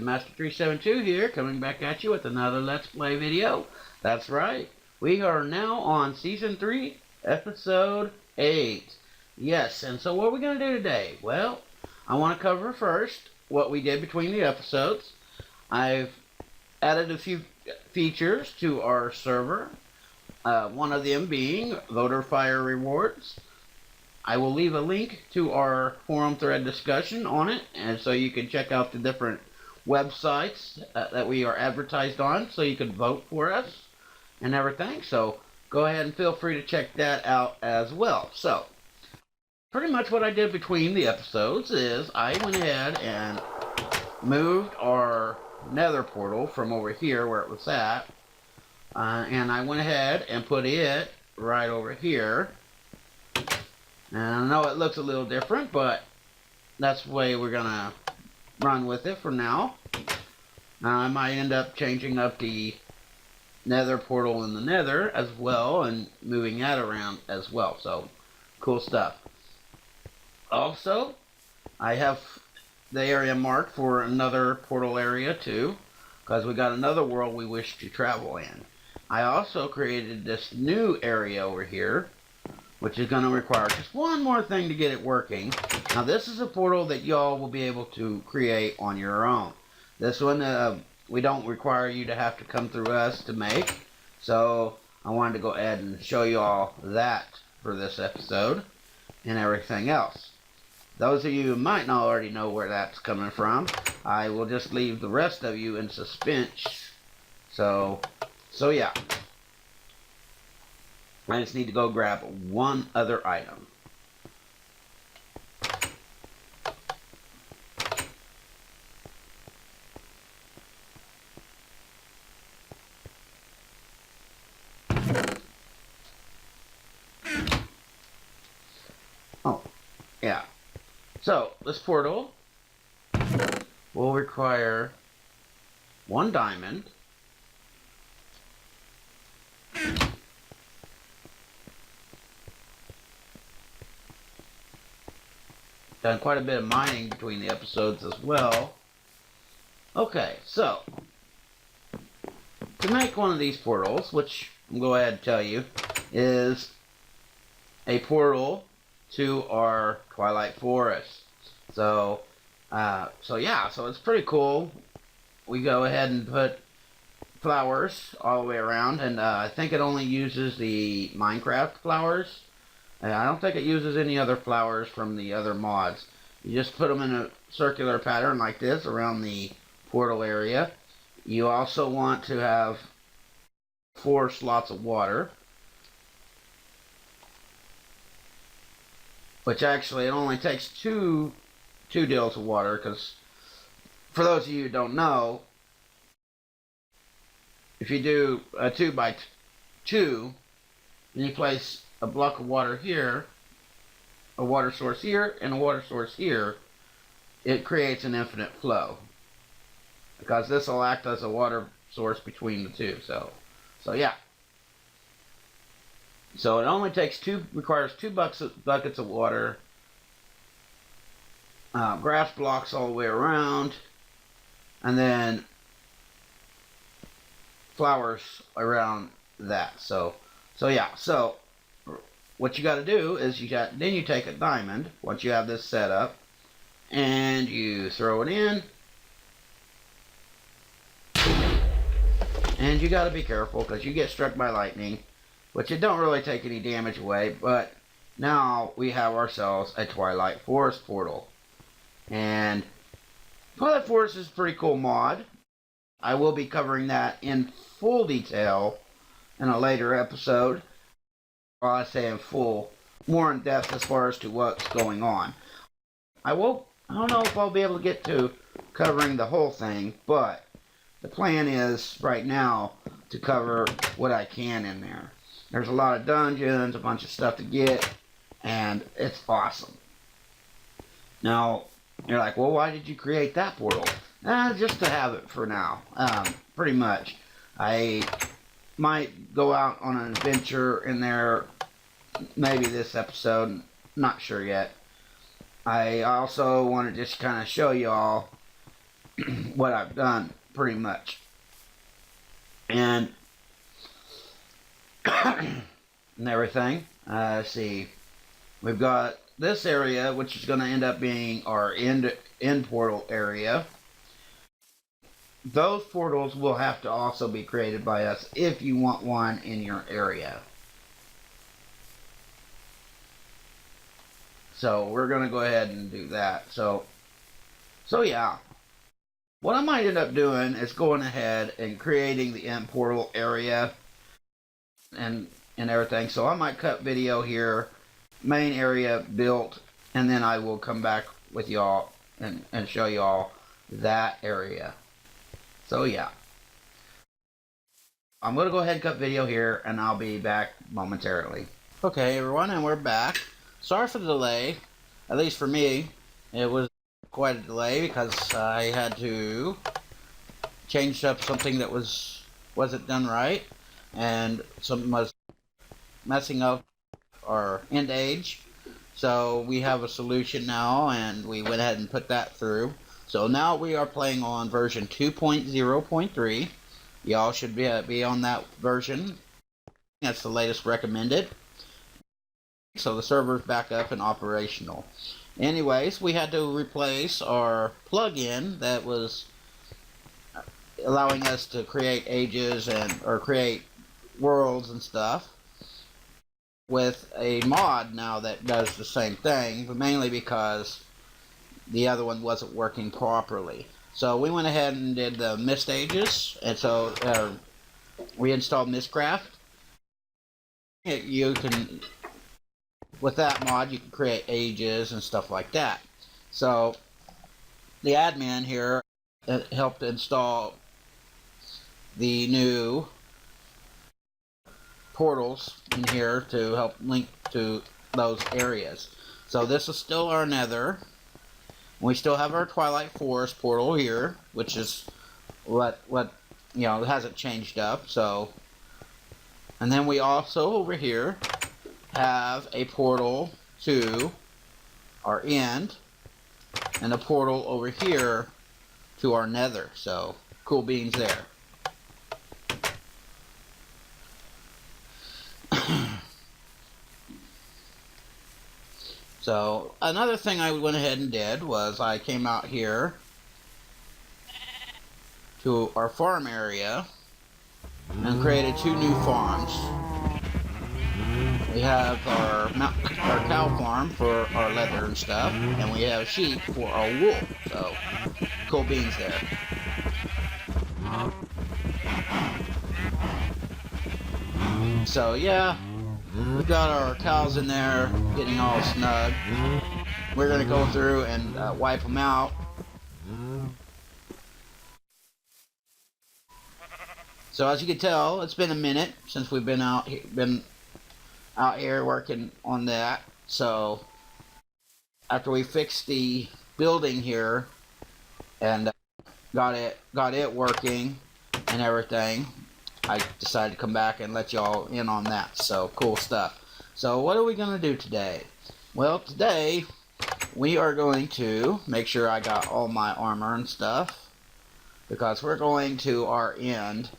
Magmatic 372 here, coming back at you with another Let's Play video. That's right, we are now on Season 3, Episode 8. Yes, and so what are we going to do today? Well, I want to cover first what we did between the episodes. I've added a few features to our server, one of them being voter fire rewards. I will leave a link to our forum thread discussion on it, and so you can check out the different websites that we are advertised on, so you can vote for us and everything. So go ahead and feel free to check that out as well. So pretty much what I did between the episodes is I went ahead and moved our nether portal from over here where it was at, and I went ahead and put it right over here. And I know it looks a little different, but that's the way we're going to run with it for now. Now I might end up changing up the nether portal in the nether as well and moving that around as well. So, cool stuff. Also, I have the area marked for another portal area too, because we got another world we wish to travel in. I also created this new area over here, which is going to require just one more thing to get it working. Now this is a portal that y'all will be able to create on your own. This one, we don't require you to have to come through us to make. So I wanted to go ahead and show you all that for this episode and everything else. Those of you who might not already know where that's coming from, I will just leave the rest of you in suspense. So yeah. I just need to go grab one other item. Oh, yeah. So, this portal will require one diamond, done quite a bit of mining between the episodes as well. Okay, so to make one of these portals, which I'll go ahead and tell you, is a portal to our Twilight Forest. So yeah, so it's pretty cool. We go ahead and put flowers all the way around, and I think it only uses the Minecraft flowers. I don't think it uses any other flowers from the other mods. You just put them in a circular pattern like this around the portal area. You also want to have 4 slots of water, which actually it only takes two deals of water, because for those of you who don't know, if you do a 2 by 2, and you place a block of water here, a water source here, and a water source here, it creates an infinite flow, because this will act as a water source between the two. So yeah. So it only takes requires 2 buckets of water, grass blocks all the way around, and then flowers around that. So yeah. So what you got to do is then you take a diamond once you have this set up, and you throw it in, and you got to be careful because you get struck by lightning, which it don't really take any damage away. But now we have ourselves a Twilight Forest portal, and Twilight Forest is a pretty cool mod. I will be covering that in full detail in a later episode. Well, I say in full, more in depth as far as to what's going on. I don't know if I'll be able to get to covering the whole thing, but the plan is right now to cover what I can in there. There's a lot of dungeons, a bunch of stuff to get, and it's awesome. Now, you're like, well, why did you create that portal? Just to have it for now, pretty much. I might go out on an adventure in there, maybe this episode, not sure yet. I also want to just kind of show y'all what I've done pretty much. And and everything. Let's see. We've got this area, which is going to end up being our end portal area. Those portals will have to also be created by us if you want one in your area. So we're going to go ahead and do that. So yeah. What I might end up doing is going ahead and creating the end portal area and everything. So I might cut video here, main area built, and then I will come back with y'all and show y'all that area. So yeah. I'm going to go ahead and cut video here, and I'll be back momentarily. Okay, everyone, and we're back. Sorry for the delay. At least for me, it was quite a delay because I had to change up something that wasn't done right, and something was messing up our end age. So we have a solution now, and we went ahead and put that through. So now we are playing on version 2.0.3. Y'all should be on that version. That's the latest recommended. So the server's back up and operational. Anyways, we had to replace our plugin that was allowing us to create ages or create worlds and stuff with a mod now that does the same thing, but mainly because the other one wasn't working properly. So we went ahead and did the Mist Ages, and so we installed Mistcraft. You can, with that mod, you can create ages and stuff like that. So the admin here helped install the new portals in here to help link to those areas. So this is still our Nether. We still have our Twilight Forest portal here, which is what you know, it hasn't changed up. So, and then we also over here have a portal to our end, and a portal over here to our Nether. So cool beans there. So another thing I went ahead and did was I came out here to our farm area and created 2 new farms. We have our cow farm for our leather and stuff, and we have sheep for our wool. So cool beans there. So yeah, we've got our cows in there getting all snug. We're going to go through and wipe them out. So as you can tell, it's been a minute since we've been out here working on that. So after we fixed the building here and got it working and everything, I decided to come back and let y'all in on that. So cool stuff. So what are we going to do today? Well, today we are going to make sure I got all my armor and stuff, because we're going to our end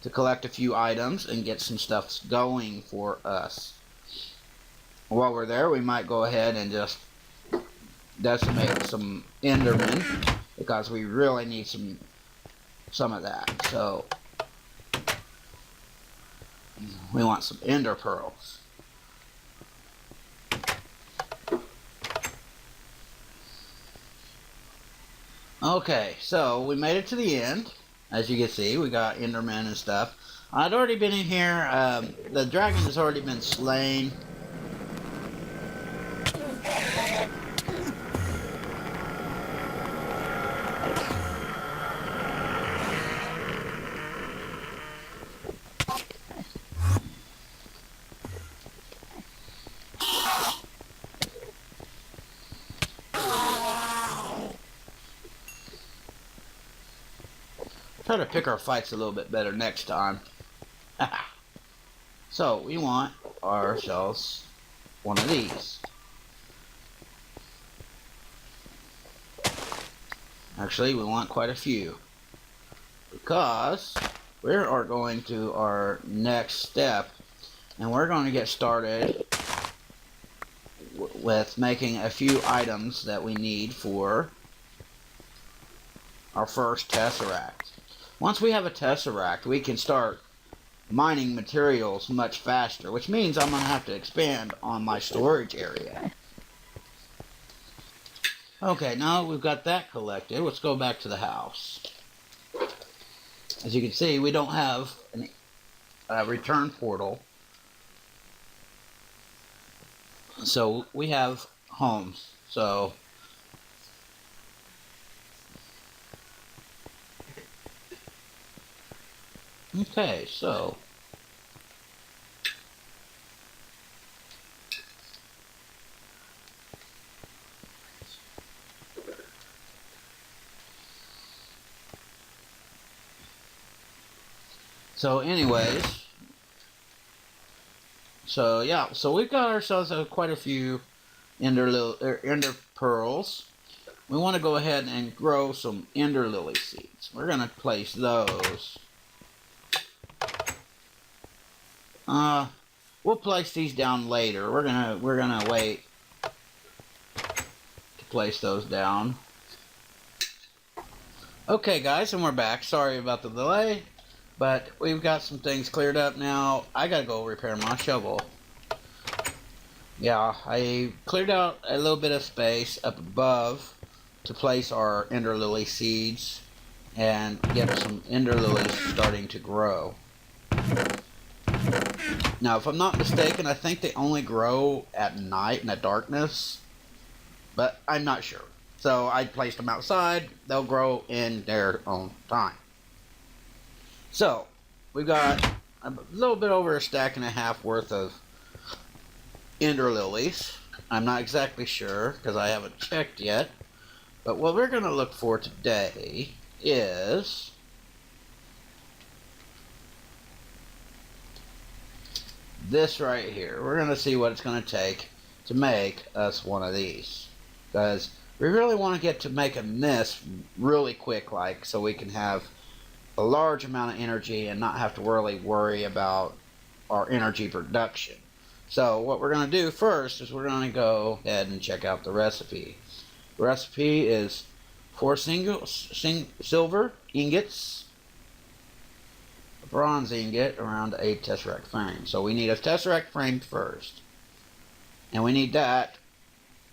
to collect a few items and get some stuff going for us. While we're there, we might go ahead and just decimate some Endermen, because we really need some of that. So we want some Ender Pearls. Okay, so we made it to the end. As you can see, we got Endermen and stuff. I'd already been in here. The dragon has already been slain. Try to pick our fights a little bit better next time. So we want ourselves one of these. Actually, we want quite a few, because we are going to our next step, and we're going to get started with making a few items that we need for our first Tesseract. Once we have a Tesseract, we can start mining materials much faster, which means I'm going to have to expand on my storage area. Okay, now we've got that collected, let's go back to the house. As you can see, we don't have a return portal, so we have homes. So okay, so anyways, so yeah, so we've got ourselves quite a few ender pearls. We want to go ahead and grow some ender lily seeds. We're gonna place those. We'll place these down later. We're gonna wait to place those down. Okay, guys, and we're back. Sorry about the delay. But we've got some things cleared up now. I gotta go repair my shovel. Yeah, I cleared out a little bit of space up above to place our ender lily seeds and get some ender lilies starting to grow. Now, if I'm not mistaken, I think they only grow at night in the darkness, but I'm not sure. So I placed them outside. They'll grow in their own time. So, we've got a little bit over a stack and a half worth of ender lilies. I'm not exactly sure because I haven't checked yet. But what we're going to look for today is this right here. We're going to see what it's going to take to make us one of these. Because we really want to get to making this really quick, like, so we can have a large amount of energy and not have to really worry about our energy production. So what we're going to do first is we're going to go ahead and check out the recipe. The recipe is 4 silver ingots, a bronze ingot, around a tesseract frame. So we need a tesseract frame first. And we need that.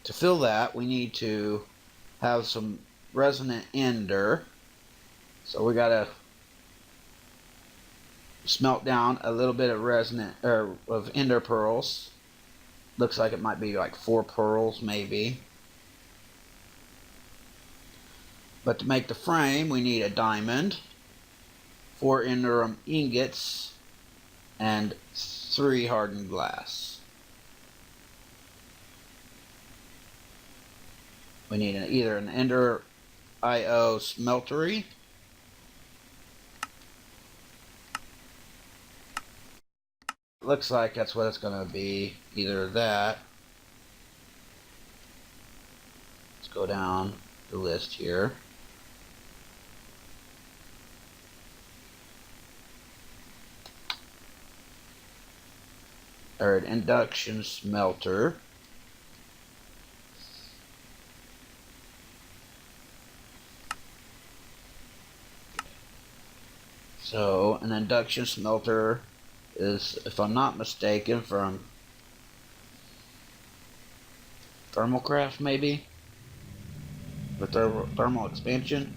To fill that, we need to have some resonant ender. So we got to smelt down a little bit of of ender pearls. Looks like it might be like 4 pearls maybe. But to make the frame, we need a diamond, 4 ender ingots, and 3 hardened glass. We need either an ender IO smeltery, looks like that's what it's going to be, either that. Let's go down the list here. Or an induction smelter. So an induction smelter is, if I'm not mistaken, from Thermalcraft maybe? With thermal expansion?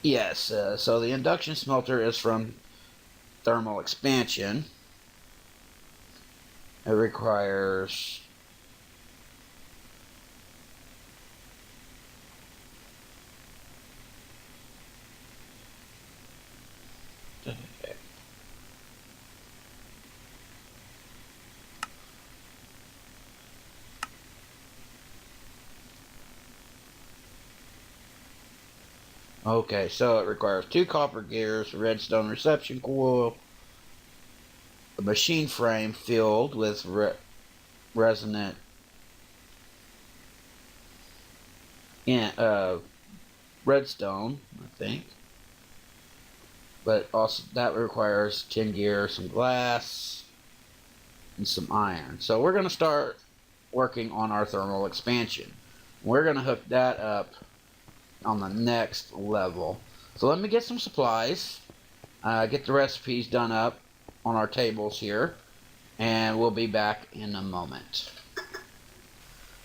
Yes, so the induction smelter is from thermal expansion. It requires okay, so it requires 2 copper gears, a redstone reception coil, a machine frame filled with resonant redstone, I think. But also that requires tin gear, some glass, and some iron. So we're going to start working on our thermal expansion. We're going to hook that up on the next level. So let me get some supplies, get the recipes done up on our tables here, and we'll be back in a moment.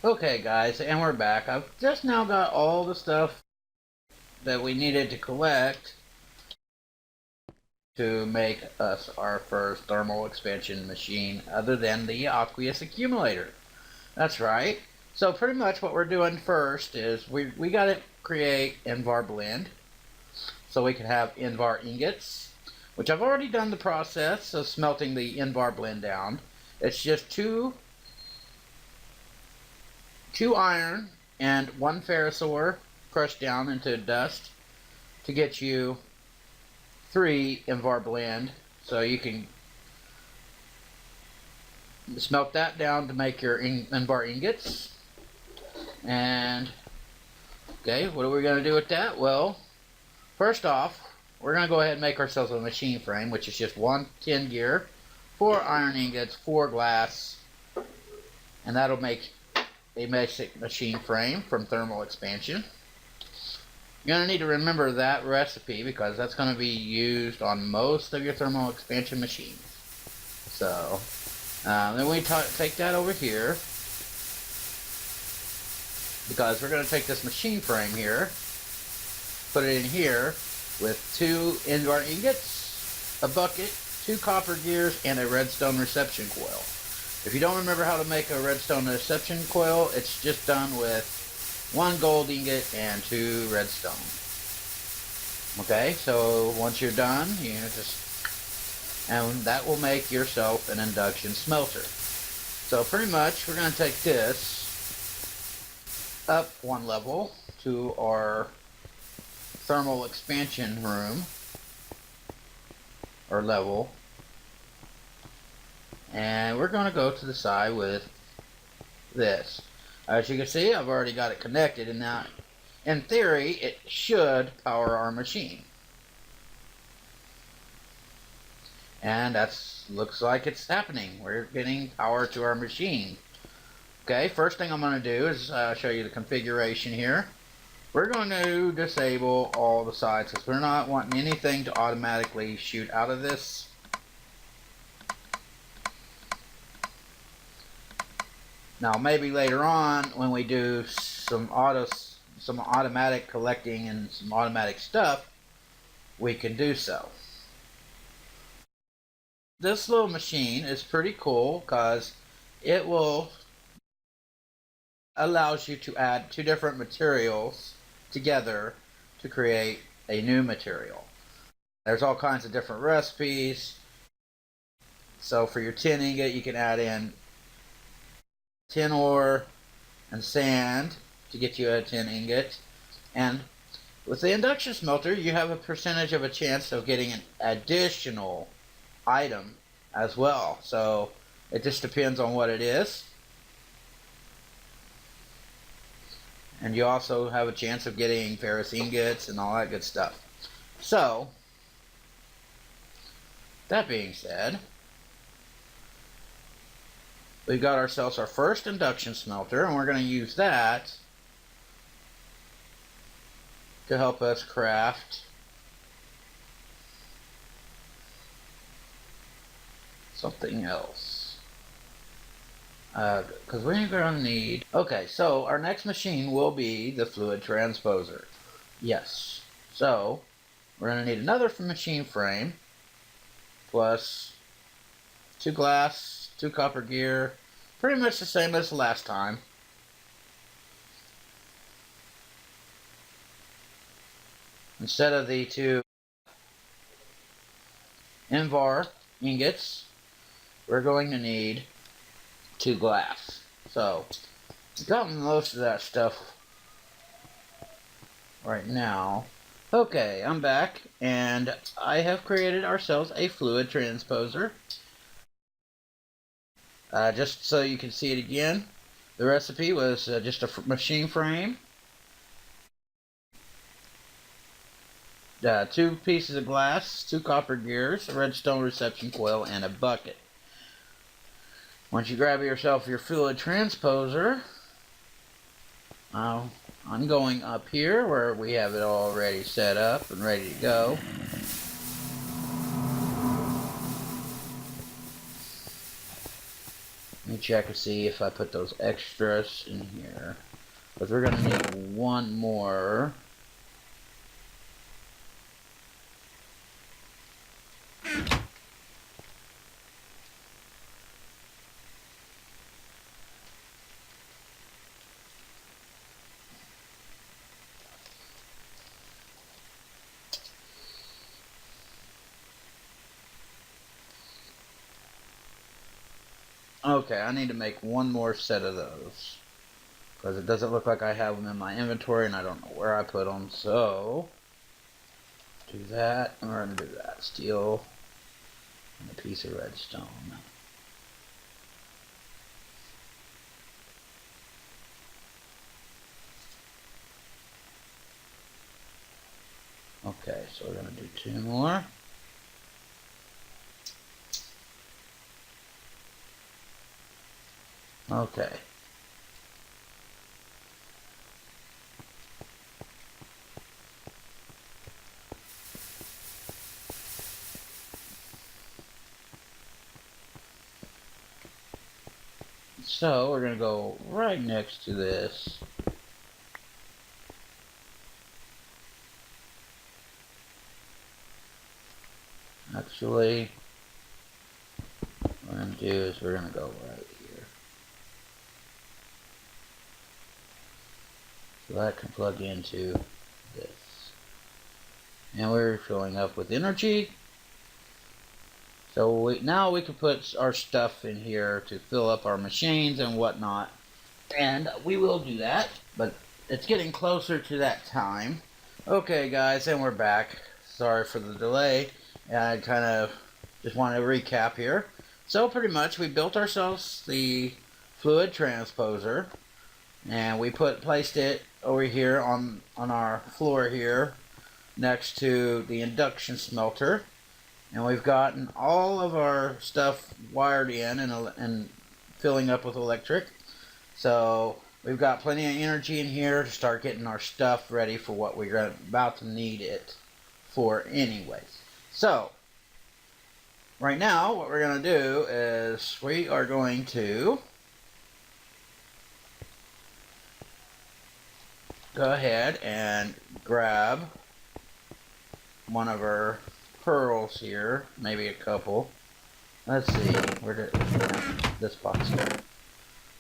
Okay guys, and we're back. I've just now got all the stuff that we needed to collect to make us our first thermal expansion machine other than the aqueous accumulator. That's right. So pretty much what we're doing first is we got to create Invar blend so we can have Invar ingots, which I've already done the process of smelting the Invar blend down. It's just two iron and one ferrous ore crushed down into dust to get you 3 Invar blend, so you can smelt that down to make your Invar ingots. And okay, what are we going to do with that? Well, first off, we're going to go ahead and make ourselves a machine frame, which is just 1 tin gear, 4 iron ingots, 4 glass, and that'll make a basic machine frame from thermal expansion. You're going to need to remember that recipe because that's going to be used on most of your thermal expansion machines. So, then we take that over here because we're going to take this machine frame here, put it in here with 2 Invar ingots, a bucket, 2 copper gears, and a redstone reception coil. If you don't remember how to make a redstone reception coil, it's just done with 1 gold ingot and 2 redstone. Okay, so once you're done, you and that will make yourself an induction smelter. So pretty much we're going to take this up 1 level to our thermal expansion room or level, and we're going to go to the side with this. As you can see, I've already got it connected, and now in theory it should power our machine, and that's looks like it's happening. We're getting power to our machine. Okay, first thing I'm going to do is show you the configuration here. We're going to disable all the sides because we're not wanting anything to automatically shoot out of this. Now maybe later on when we do some automatic collecting and some automatic stuff, we can do so. This little machine is pretty cool because it allows you to add 2 different materials together to create a new material. There's all kinds of different recipes. So for your tin ingot, you can add in tin ore and sand to get you a tin ingot. And with the induction smelter, you have a percentage of a chance of getting an additional item as well. So it just depends on what it is. And you also have a chance of getting ferrous ingots and all that good stuff. So, that being said, we've got ourselves our first induction smelter, and we're going to use that to help us craft something else. Because we're going to need... Okay, so our next machine will be the fluid transposer. Yes. So, we're going to need another machine frame, plus 2 glass, 2 copper gear, pretty much the same as last time. Instead of the 2 Invar ingots, we're going to need 2 glass. So, I've got most of that stuff right now. Okay, I'm back, and I have created ourselves a fluid transposer. Just so you can see it again, the recipe was just a machine frame, 2 pieces of glass, 2 copper gears, a redstone reception coil, and a bucket. Once you grab yourself your fluid transposer, I'm going up here where we have it already set up and ready to go. Let me check and see if I put those extras in here, because we're going to need 1 more. Okay, I need to make 1 more set of those, because it doesn't look like I have them in my inventory and I don't know where I put them. So do that, and we're going to do that. Steel and a piece of redstone. Okay, so we're going to do 2 more. Okay. So we're going to go right next to this. Actually, what we're going to do is we're going to go right here. So that can plug into this. And we're filling up with energy. So now we can put our stuff in here to fill up our machines and whatnot. And we will do that, but it's getting closer to that time. Okay guys, and we're back. Sorry for the delay. I kind of just want to recap here. So pretty much we built ourselves the fluid transposer, and we placed it over here on our floor here next to the induction smelter, and we've gotten all of our stuff wired in and filling up with electric. So we've got plenty of energy in here to start getting our stuff ready for what we're about to need it for anyways. So right now what we're going to do is we are going to go ahead and grab one of our pearls here, maybe a couple. Let's see, where did this box go?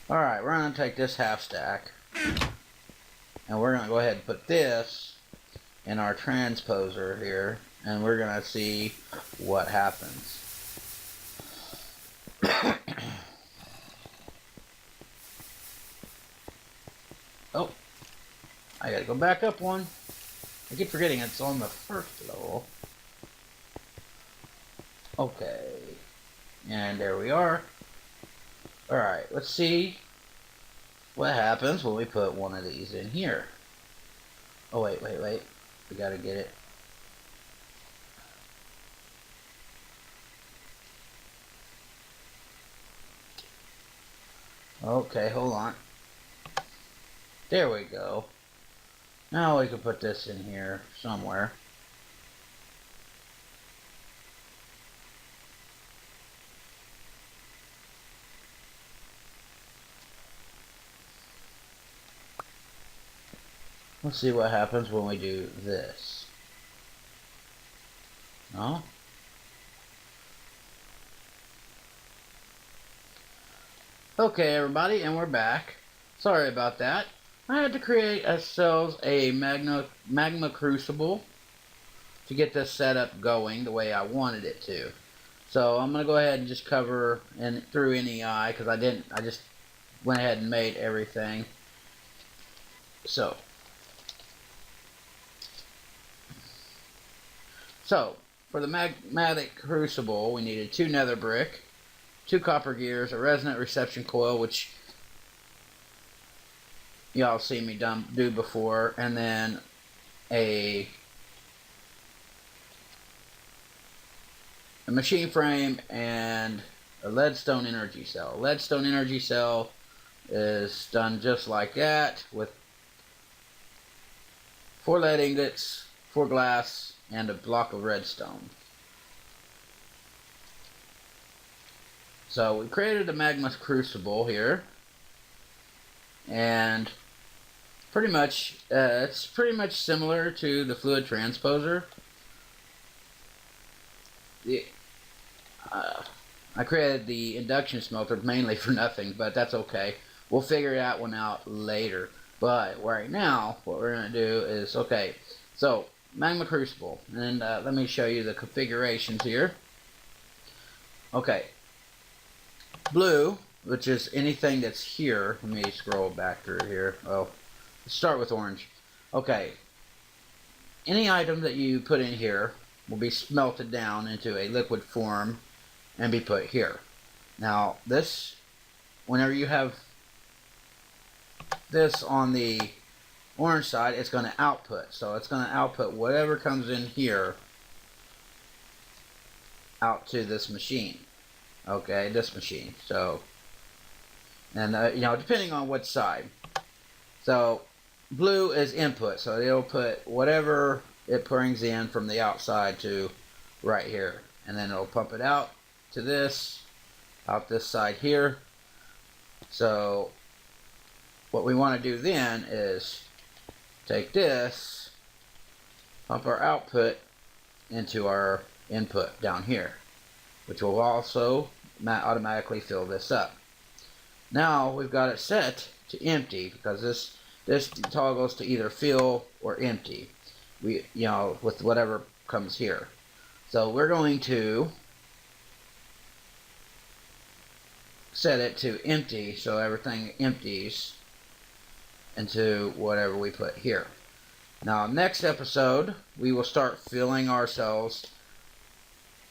Alright, we're going to take this half stack, and we're going to go ahead and put this in our transposer here, and we're going to see what happens. Oh, I gotta go back up one. I keep forgetting it's on the first level. Okay, and there we are. Alright, let's see what happens when we put one of these in here. Oh, wait. We gotta get it. Okay, hold on. There we go. Now we can put this in here somewhere. Let's see what happens when we do this. No? Okay, everybody, and we're back. Sorry about that. I had to create ourselves a Magma Crucible to get this setup going the way I wanted it to. So I'm going to go ahead and just cover through NEI, because I just went ahead and made everything. So for the Magmatic Crucible, we needed 2 nether brick, 2 copper gears, a resonant reception coil, which y'all seen me do before, and then a machine frame and a leadstone energy cell. Leadstone energy cell is done just like that, with 4 lead ingots, 4 glass, and a block of redstone. So we created a Magmatic Crucible here, and pretty much it's pretty much similar to the fluid transposer. I created the induction smelter mainly for nothing, but that's okay. We'll figure that one out later. But right now, what we're going to do is, okay, so Magma Crucible, and let me show you the configurations here. Okay, blue, which is anything that's here. Let me scroll back through here. Oh, let's start with orange. Okay, any item that you put in here will be smelted down into a liquid form and be put here. Now this, whenever you have this on the orange side, it's going to output. So it's going to output whatever comes in here out to this machine. Okay, this machine. So, and you know, depending on which side. So blue is input, so it'll put whatever it brings in from the outside to right here, and then it'll pump it out to this, out this side here. So what we want to do then is take this, pump our output into our input down here, which will also automatically fill this up. Now we've got it set to empty, because this toggles to either fill or empty. You know, with whatever comes here. So we're going to set it to empty, so everything empties into whatever we put here. Now next episode we will start filling ourselves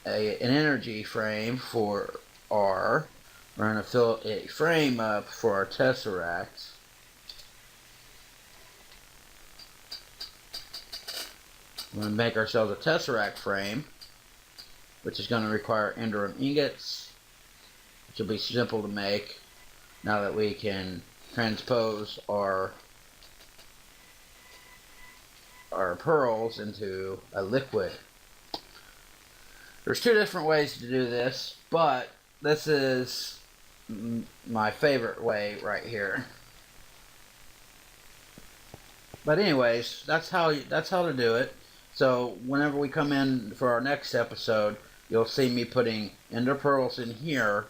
an energy frame for we're going to fill a frame up for our tesseracts. We're going to make ourselves a tesseract frame, which is going to require enderum ingots, which will be simple to make now that we can transpose our pearls into a liquid. There's 2 different ways to do this, but this is my favorite way right here. But anyways, that's how to do it. So whenever we come in for our next episode, you'll see me putting ender pearls in here.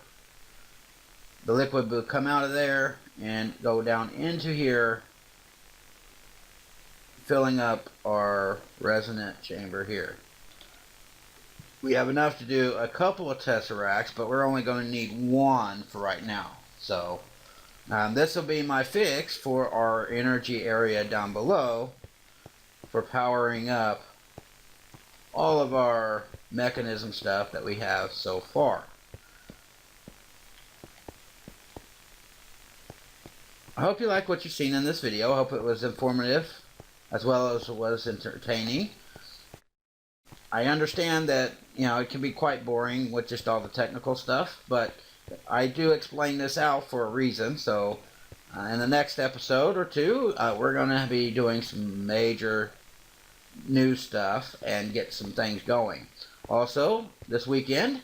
The liquid will come out of there and go down into here, filling up our resonant chamber here. We have enough to do a couple of tesseracts, but we're only going to need 1 for right now. So this will be my fix for our energy area down below for powering up all of our mechanism stuff that we have so far. I hope you like what you've seen in this video. I hope it was informative as well as it was entertaining. I understand that, you know, it can be quite boring with just all the technical stuff, but I do explain this out for a reason. So in the next episode or 2, we're going to be doing some major new stuff and get some things going. Also, this weekend,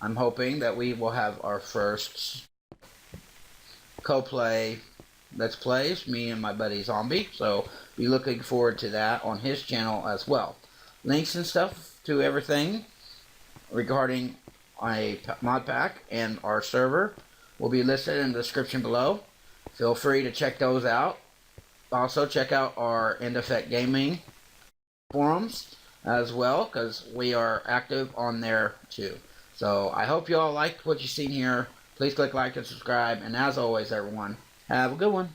I'm hoping that we will have our first co-play Let's Plays, me and my buddy Zombie. So be looking forward to that on his channel as well. Links and stuff to everything regarding a mod pack and our server will be listed in the description below. Feel free to check those out. Also check out our End Effect Gaming forums as well, because we are active on there too. So I hope you all liked what you've seen here. Please click like and subscribe, and as always everyone, have a good one.